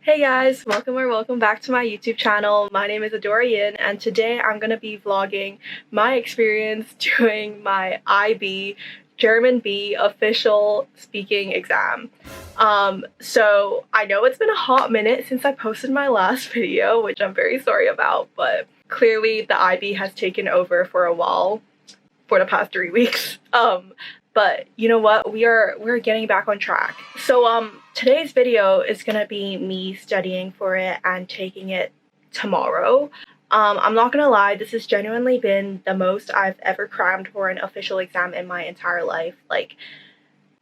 Hey guys, welcome back to my YouTube channel. My name is Adorian and today I'm gonna be vlogging my experience doing my IB German B official speaking exam. So I know it's been a hot minute since I posted my last video, which I'm very sorry about, but clearly the IB has taken over for a while for the past 3 weeks. But you know what, we're getting back on track. So today's video is gonna be me studying for it and taking it tomorrow. I'm not gonna lie, this has genuinely been the most I've ever crammed for an official exam in my entire life. Like,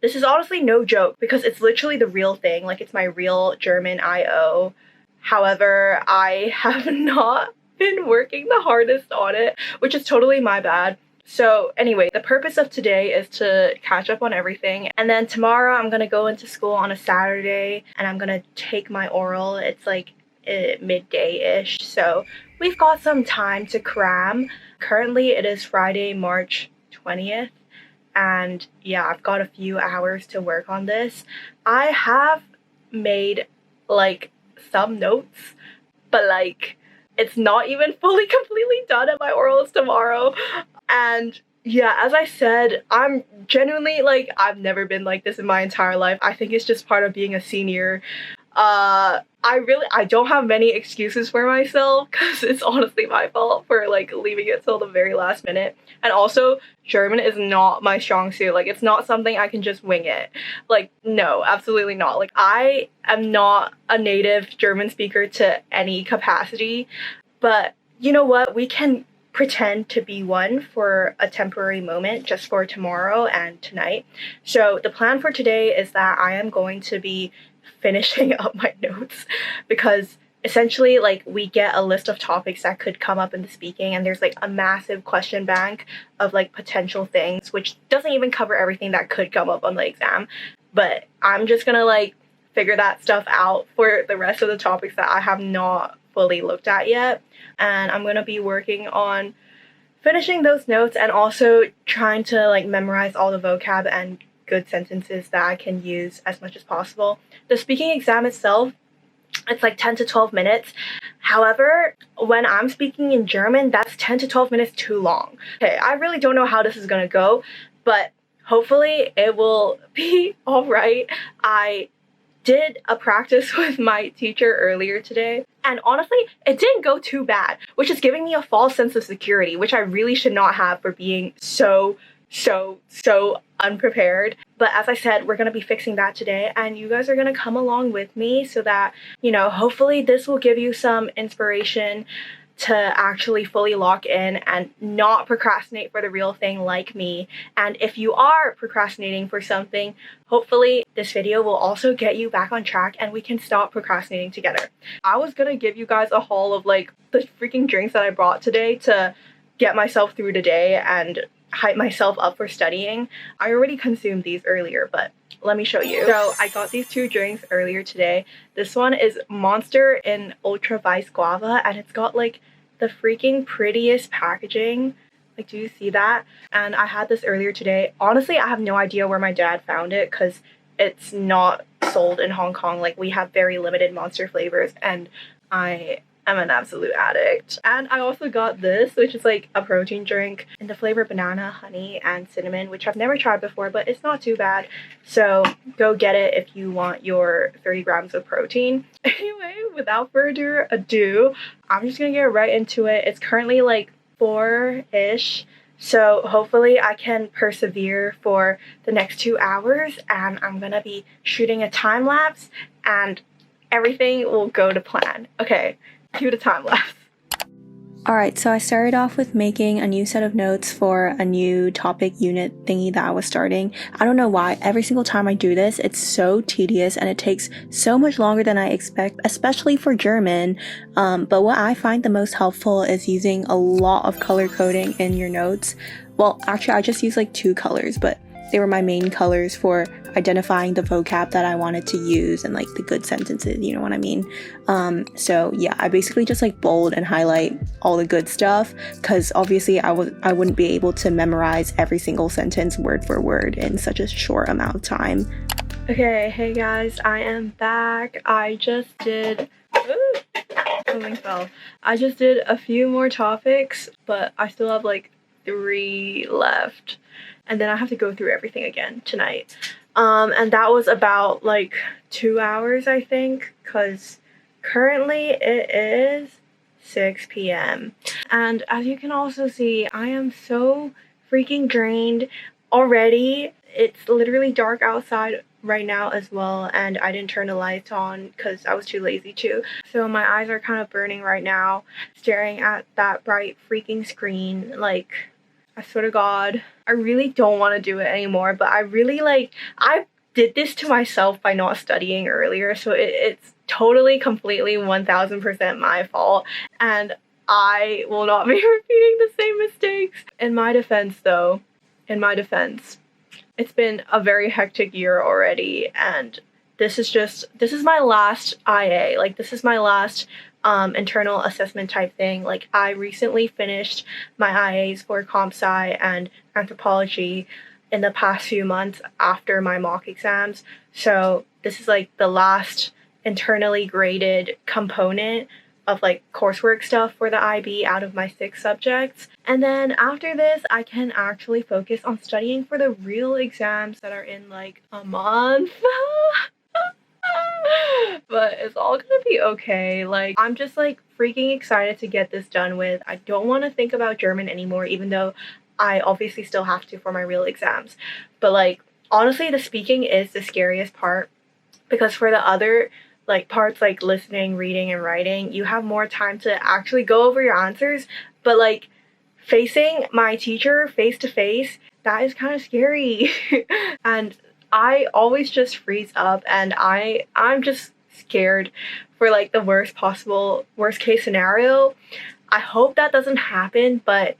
this is honestly no joke because it's literally the real thing. Like, it's my real German IO. However, I have not been working the hardest on it, which is totally my bad. So anyway, the purpose of today is to catch up on everything, and then tomorrow I'm gonna go into school on a Saturday and I'm gonna take my oral. It's like midday-ish, so we've got some time to cram. Currently it is Friday, March 20th, and yeah, I've got a few hours to work on this. I have made like some notes, but like it's not even fully completely done, and my oral is tomorrow. And yeah, as I said, I'm genuinely like, I've never been like this in my entire life. I think it's just part of being a senior. I don't have many excuses for myself because it's honestly my fault for like leaving it till the very last minute. And also, German is not my strong suit. Like, it's not something I can just wing it. Like, no, absolutely not. Like, I am not a native German speaker to any capacity, but you know what? We can pretend to be one for a temporary moment, just for tomorrow and tonight. So the plan for today is that I am going to be finishing up my notes, because essentially, like, we get a list of topics that could come up in the speaking, and there's like a massive question bank of like potential things, which doesn't even cover everything that could come up on the exam. But I'm just gonna like figure that stuff out for the rest of the topics that I have not fully looked at yet. And I'm gonna be working on finishing those notes and also trying to like memorize all the vocab and good sentences that I can use as much as possible. The speaking exam itself, it's like 10 to 12 minutes. However, when I'm speaking in German, that's 10 to 12 minutes too long. Okay, I really don't know how this is gonna go, but hopefully it will be all right. I did a practice with my teacher earlier today, and honestly, it didn't go too bad, which is giving me a false sense of security, which I really should not have for being so unprepared. But as I said, we're gonna be fixing that today, and you guys are gonna come along with me so that, you know, hopefully this will give you some inspiration to actually fully lock in and not procrastinate for the real thing like me. And if you are procrastinating for something, hopefully this video will also get you back on track and we can stop procrastinating together. I was gonna give you guys a haul of like the freaking drinks that I brought today to get myself through the day and hype myself up for studying. I already consumed these earlier, but let me show you. So I got these two drinks earlier today. This one is Monster in Ultra Vice Guava, and it's got like the freaking prettiest packaging. Like, do you see that? And I had this earlier today. Honestly, I have no idea where my dad found it because it's not sold in Hong Kong. Like, we have very limited Monster flavors, and I am an absolute addict. And I also got this, which is like a protein drink in the flavor banana, honey, and cinnamon, which I've never tried before, but it's not too bad. So go get it if you want your 30 grams of protein. Anyway, without further ado, I'm just gonna get right into it. It's currently like 4-ish, so hopefully I can persevere for the next 2 hours, and I'm gonna be shooting a time lapse and everything will go to plan. Okay, cue the time lapse. Alright, so I started off with making a new set of notes for a new topic unit thingy that I was starting. I don't know why, every single time I do this, it's so tedious and it takes so much longer than I expect, especially for German. But what I find the most helpful is using a lot of color coding in your notes. Well, actually, I just use like 2 colors, but they were my main colors for identifying the vocab that I wanted to use and like the good sentences, you know what I mean? So yeah, I basically just like bold and highlight all the good stuff, because obviously I wouldn't be able to memorize every single sentence word for word in such a short amount of time. Okay, hey guys, I am back. I just did something fell. I just did a few more topics, but I still have like 3 left. And then I have to go through everything again tonight. And that was about like 2 hours, I think, because currently it is 6 p.m. And as you can also see, I am so freaking drained already. It's literally dark outside right now as well, and I didn't turn the lights on because I was too lazy to. So my eyes are kind of burning right now, staring at that bright freaking screen. Like, I swear to God, I really don't want to do it anymore, but I really I did this to myself by not studying earlier, so it's totally, completely, 1000% my fault, and I will not be repeating the same mistakes. In my defense, though, it's been a very hectic year already, and this is my last IA. Like, this is my last internal assessment type thing. Like, I recently finished my IAs for compsci and anthropology in the past few months after my mock exams. So this is like the last internally graded component of like coursework stuff for the IB out of my 6 subjects. And then after this, I can actually focus on studying for the real exams that are in like a month. But it's all gonna be okay. Like, I'm just like freaking excited to get this done with. I don't want to think about German anymore, even though I obviously still have to for my real exams. But like, honestly, the speaking is the scariest part, because for the other like parts like listening, reading, and writing, you have more time to actually go over your answers. But like, facing my teacher face to face, that is kind of scary. And I always just freeze up, and I'm just scared for like the worst case scenario. I hope that doesn't happen, but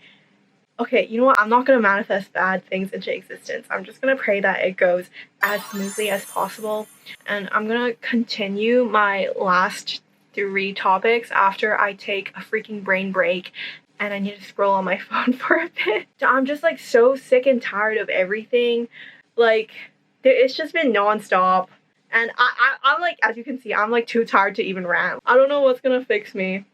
okay, you know what? I'm not gonna manifest bad things into existence. I'm just gonna pray that it goes as smoothly as possible. And I'm gonna continue my last 3 topics after I take a freaking brain break and I need to scroll on my phone for a bit. I'm just like so sick and tired of everything. Like, it's just been nonstop. And I'm like, as you can see, I'm like too tired to even rant. I don't know what's gonna fix me.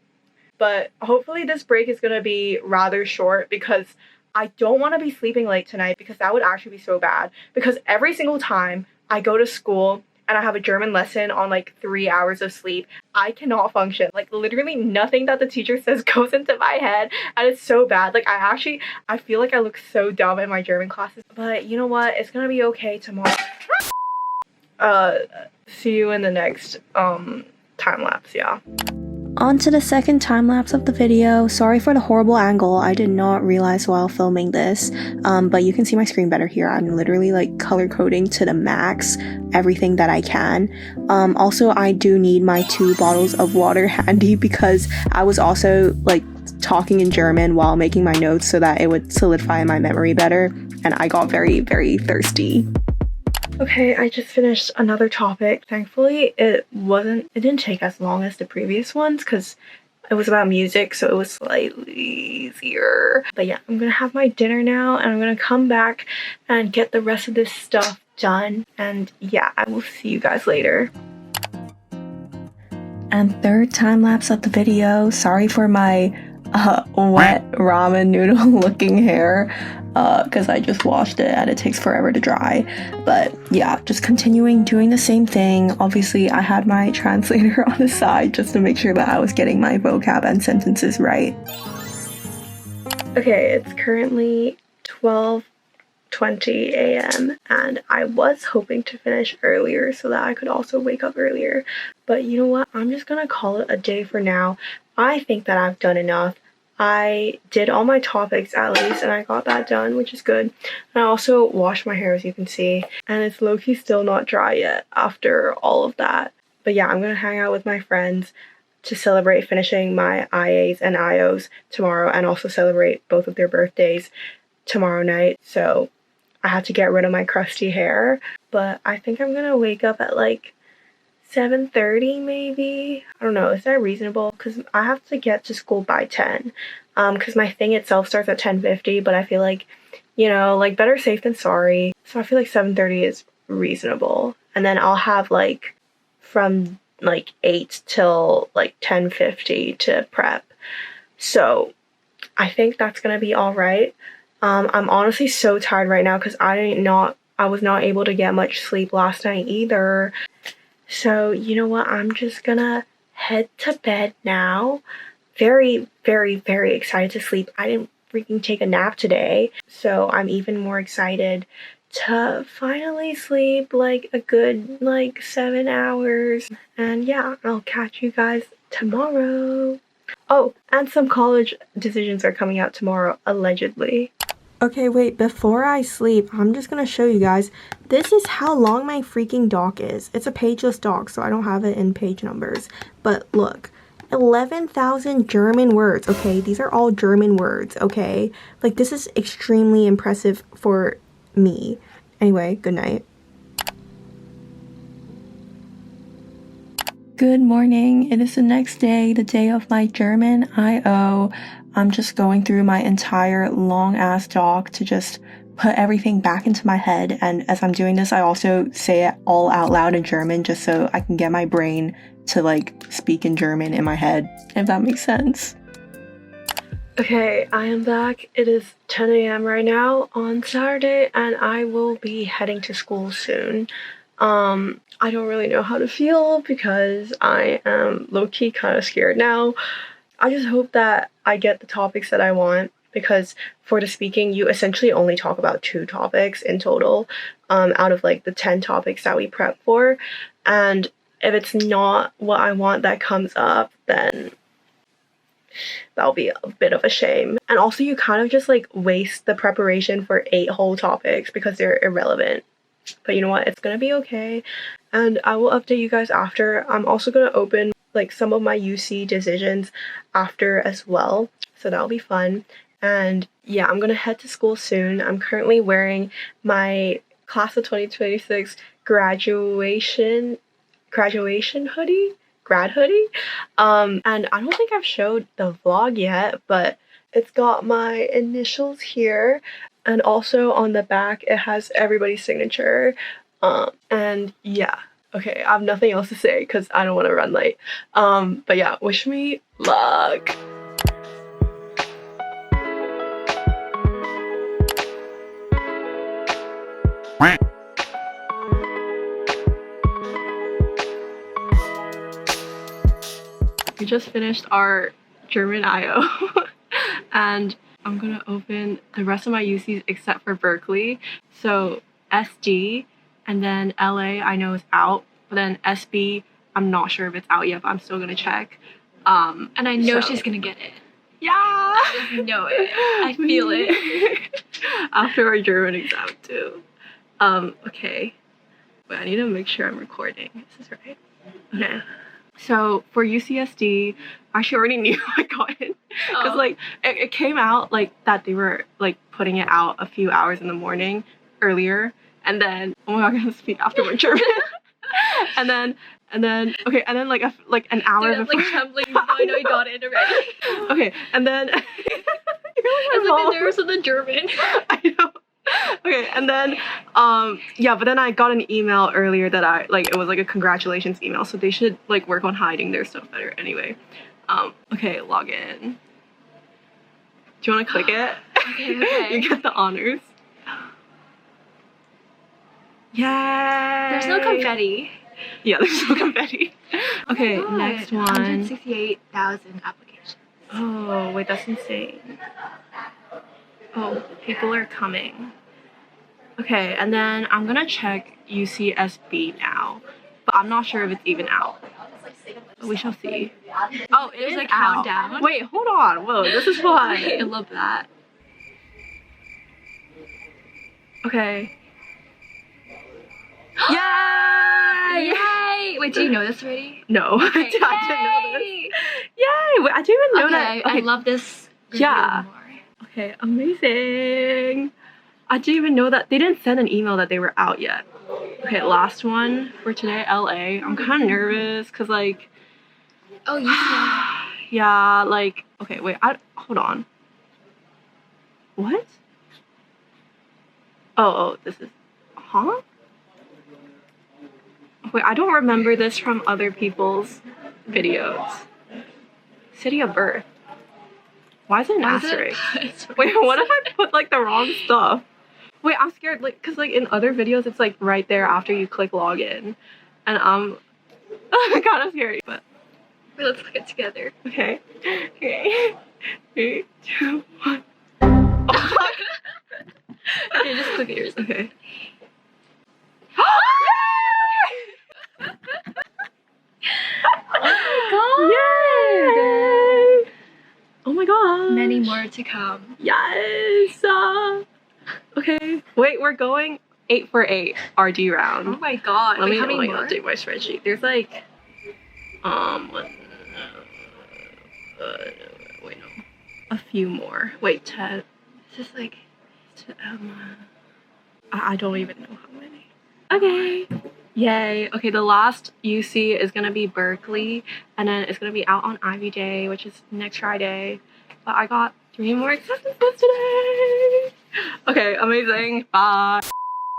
But hopefully this break is gonna be rather short, because I don't want to be sleeping late tonight, because that would actually be so bad. Because every single time I go to school and I have a German lesson on like 3 hours of sleep, I cannot function. Like, literally nothing that the teacher says goes into my head, and it's so bad. Like, I feel like I look so dumb in my German classes. But you know what? It's gonna be okay tomorrow. See you in the next time lapse, yeah. On to the second time lapse of the video. Sorry for the horrible angle. I did not realize while filming this, but you can see my screen better here. I'm literally like color coding to the max everything that I can. Also, I do need my 2 bottles of water handy, because I was also like talking in German while making my notes so that it would solidify in my memory better, and I got very, very thirsty. Okay, I just finished another topic. Thankfully, it didn't take as long as the previous ones, because it was about music, so it was slightly easier. But yeah, I'm gonna have my dinner now, and I'm gonna come back and get the rest of this stuff done. And yeah, I will see you guys later. And third time lapse of the video. Sorry for my wet ramen noodle looking hair, because I just washed it and it takes forever to dry. But yeah, just continuing doing the same thing. Obviously, I had my translator on the side just to make sure that I was getting my vocab and sentences right. Okay, it's currently 12:20 a.m. and I was hoping to finish earlier so that I could also wake up earlier. But you know what? I'm just gonna call it a day for now. I think that I've done enough. I did all my topics at least, and I got that done, which is good. And I also washed my hair, as you can see, and it's low-key still not dry yet after all of that. But yeah, I'm gonna hang out with my friends to celebrate finishing my IAs and IOs tomorrow, and also celebrate both of their birthdays tomorrow night. So I had to get rid of my crusty hair, but I think I'm gonna wake up at like 7:30 maybe. I don't know, is that reasonable? Because I have to get to school by 10, because my thing itself starts at 10:50, but I feel like, you know, like better safe than sorry. So I feel like 7:30 is reasonable. and then I'll have like from like 8 till like 10:50 to prep. So I think that's gonna be all right. I'm honestly so tired right now because I was not able to get much sleep last night either. So you know what? I'm just gonna head to bed now. Very, very, very excited to sleep. I didn't freaking take a nap today, so I'm even more excited to finally sleep like a good like 7 hours. And yeah, I'll catch you guys tomorrow. Oh, and some college decisions are coming out tomorrow, allegedly. Okay, wait, before I sleep, I'm just gonna show you guys. This is how long my freaking doc is. It's a pageless doc, so I don't have it in page numbers. But look, 11,000 German words, okay? These are all German words, okay? Like, this is extremely impressive for me. Anyway, good night. Good morning. It is the next day, the day of my German IO. I'm just going through my entire long ass doc to just put everything back into my head. And as I'm doing this, I also say it all out loud in German just so I can get my brain to like speak in German in my head, if that makes sense. Okay, I am back. It is 10 a.m. right now on Saturday, and I will be heading to school soon. I don't really know how to feel because I am low-key kind of scared now. I just hope that I get the topics that I want, because for the speaking, you essentially only talk about 2 topics in total out of like the 10 topics that we prep for. And if it's not what I want that comes up, then that'll be a bit of a shame. And also you kind of just like waste the preparation for 8 whole topics because they're irrelevant. But you know what? It's gonna be okay. And I will update you guys after. I'm also gonna open like some of my UC decisions after as well. So that'll be fun. And yeah, I'm gonna head to school soon. I'm currently wearing my class of 2026 graduation hoodie. Grad hoodie. And I don't think I've showed the vlog yet, but it's got my initials here. And also on the back, it has everybody's signature. And yeah, okay, I have nothing else to say because I don't want to run late. But yeah, wish me luck. We just finished our German IO and I'm gonna open the rest of my UCs except for Berkeley. So SD and then LA I know is out, but then SB I'm not sure if it's out yet, but I'm still gonna check. And I know she's gonna get it. Yeah! I just know it. I feel it. After our German exam too. Okay. Wait, I need to make sure I'm recording. Is this right? Okay. So for UCSD, I actually already knew I got it because like it came out like that they were like putting it out a few hours in the morning earlier, and then oh my god, I'm gonna speak after my German. and then like an hour Dude, I'm before. like trembling. I know you got it already. Okay, and then It's like the nerves of the German. I know. Okay, and then yeah, but then I got an email earlier that it was like a congratulations email, so they should like work on hiding their stuff better anyway. Okay, log in. Do you want to click it? Okay. You get the honors. Yay! There's no confetti. Yeah, there's no confetti. Okay, Oh my God. next one. 168,000 applications. Oh, wait, that's insane. Oh, people are coming. Okay, and then I'm gonna check UCSB now, but I'm not sure if it's even out. But we shall see. Oh, it is There's a out. countdown. Wait, hold on. Whoa, this is fun. I love that. Okay. Yay! Yay! Wait, do you know this already? No, Okay. I didn't know this. Yay! Wait, I didn't even know that. I love this. Yeah. More. Okay, amazing. I didn't even know that they didn't send an email that they were out yet. Okay, last one for today, LA. I'm kind of nervous because like, Oh, you see. yeah, like, okay, wait, hold on. What? Oh, this is, huh? Wait, I don't remember this from other people's videos. City of birth. Why is it an asterisk? Wait, what if I put like the wrong stuff? Wait, I'm scared, like, cause like in other videos it's like right there after you click login, and I'm kind of scary. But Wait, let's look it together. okay, okay, 3, 2, 1. Oh, Okay, just click yours. okay. Oh my god! Yay! Oh my god! Many more to come. Yes! Okay. Wait, we're going 8 for 8 RD round. Oh my god. Let me more? update my spreadsheet. There's like, wait, no. A few more. Wait, 10. It's just like, I don't even know how many. Okay. Yay. Okay, the last UC is gonna be Berkeley, and then it's gonna be out on Ivy Day, which is next Friday. But I got 3 more acceptances today. Okay, amazing. Bye.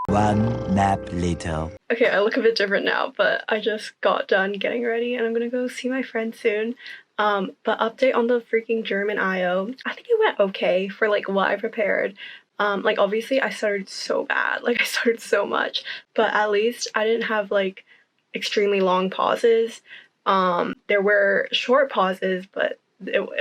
One nap later. Okay, I look a bit different now, but I just got done getting ready and I'm gonna go see my friend soon. But update on the freaking German IO. I think it went okay for like what I prepared. Like obviously I started so bad, like I started so much, but at least I didn't have like extremely long pauses. There were short pauses, but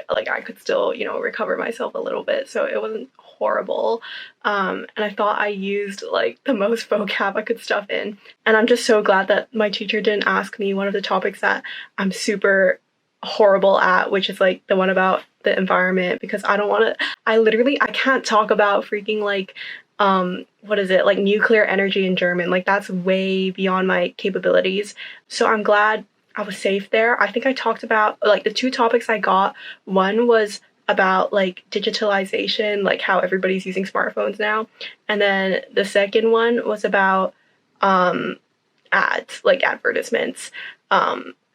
like I could still, you know, recover myself a little bit, so it wasn't horrible. And I thought I used like the most vocab I could stuff in, and I'm just so glad that my teacher didn't ask me one of the topics that I'm super horrible at, which is like the one about the environment, because I don't want to, I can't talk about freaking like what is it, like nuclear energy in German. Like that's way beyond my capabilities, so I'm glad I was safe there. I think I talked about like the 2 topics I got. One was about like digitalization, like how everybody's using smartphones now, and then the second one was about ads, like advertisements.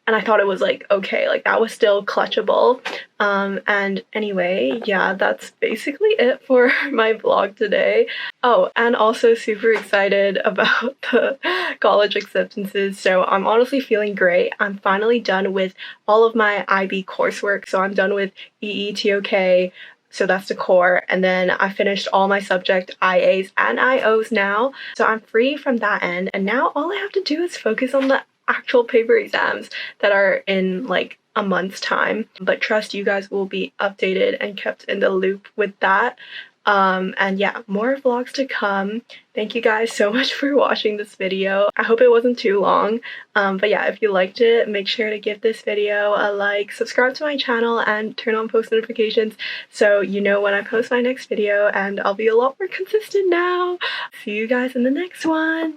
And I thought it was like okay, like that was still clutchable. And anyway, yeah, that's basically it for my vlog today. Oh, and also super excited about the college acceptances. So I'm honestly feeling great. I'm finally done with all of my IB coursework. So I'm done with EETOK. So that's the core, and then I finished all my subject IAs and IOs now. So I'm free from that end, and now all I have to do is focus on the actual paper exams that are in like a month's time. But trust, you guys will be updated and kept in the loop with that. And yeah, more vlogs to come. Thank you guys so much for watching this video. I hope it wasn't too long. But yeah, if you liked it, make sure to give this video a like, subscribe to my channel, and turn on post notifications so you know when I post my next video, and I'll be a lot more consistent now. See you guys in the next one.